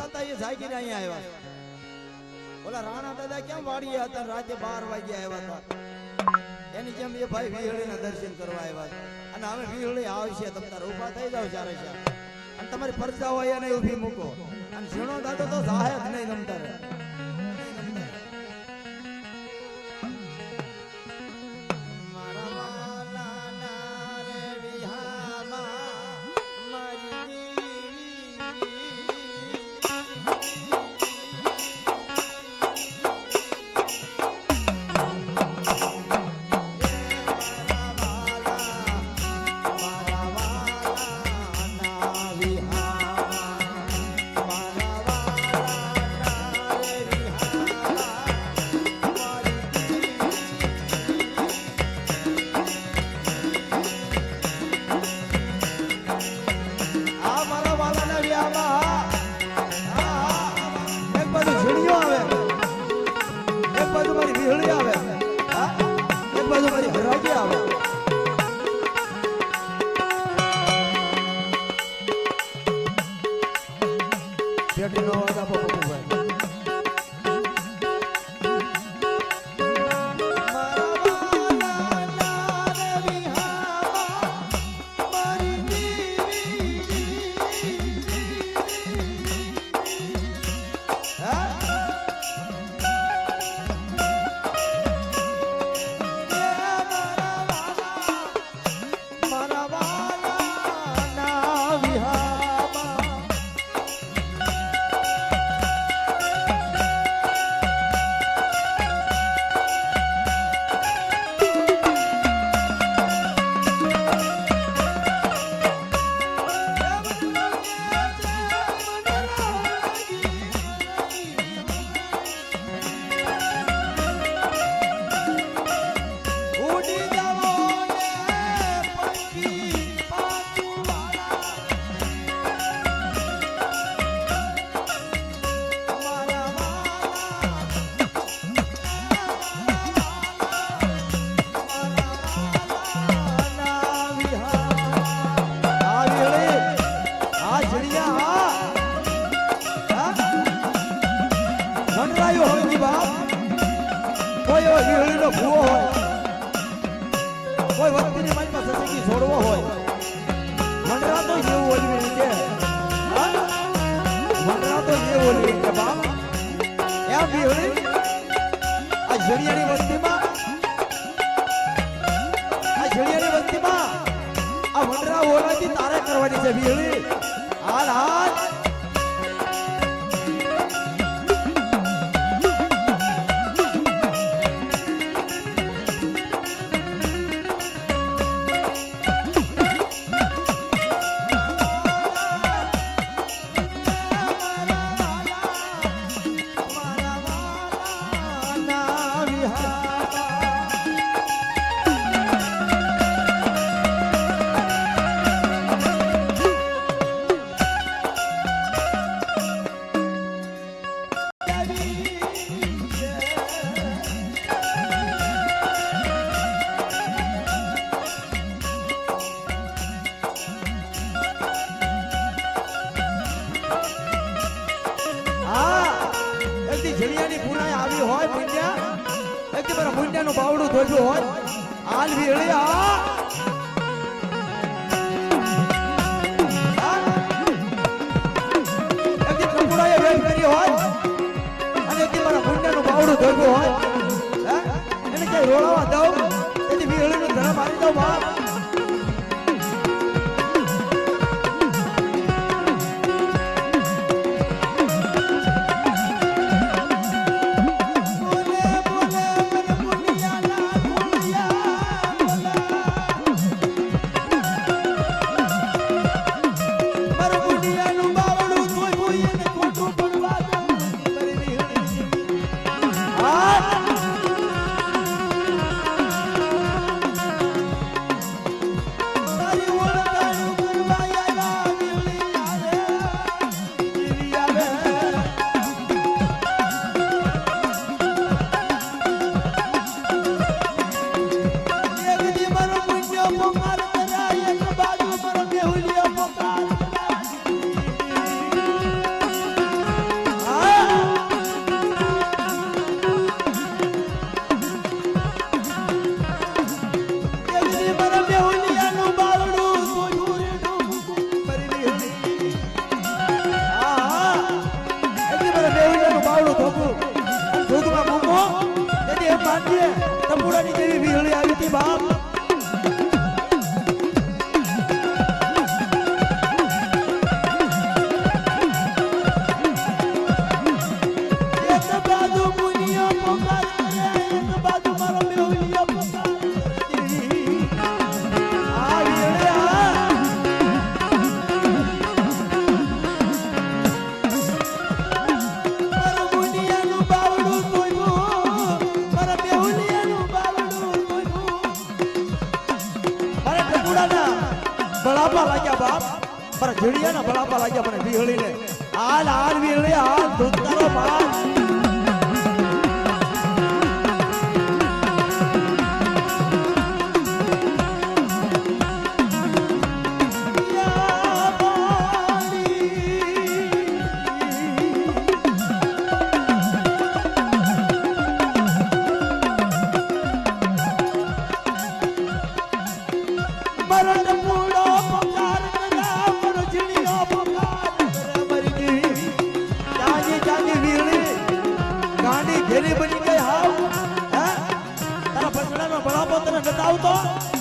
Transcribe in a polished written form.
હતા એ જાગીને અહીંયા આવ્યા. ઓલા રાણા દાદા કેમ વાડીએ હતા રાતે 12 વાગ્યા આવ્યા હતા એની જેમ એ ભાઈ વિહળીના દર્શન કરવા આવ્યા. અને હવે વિહળી આવશે તમ તાર ઊભા થઈ જાવ ચારે ચાર અને તમારી પરચા હોય એને ઊભી મૂકો અને ઝીણો દાદો તો જાહે જ નહીં નમતારે. કોઈ વસ્તીની મારી પાસે સસકી છોડવો હોય મંડરા તો જેવું ઓલવી કે મંડરા તો જેવું ઓલવી કે બાપ એમ બીહળી આ જડિયાની વસ્તીમાં આ મંડરા ઓલાથી તારે કરવાની છે બીહળી. હાલ હાલ બાવડું ધોયું હોય હાલ વીહળી એકદી કપડાએ વેલ કરી હોય અને એકદી મારા મુંડાનું બાવડું ધોયું હોય એને કઈ રોળવા દઉં એથી વીહળીનું ધરા મારી દઉં બાપ. ફૂલની જેવી વીહળી આવી હતી બાપ એક બાજુ મુનિયો પોકારે એક બાજુ મારો મેહુલિયો પોકારે આ વીહળી બળાપા લાગ્યા બાપ પર જીડિયાના બળાપા લાગ્યા મને વીહળીને હાલ હાલ વીહળી હાલ ધૂતારો બાપ ઘેરી બની ગઈ હાવ હે તારા પછડાનો બળાપો તને નતાવતો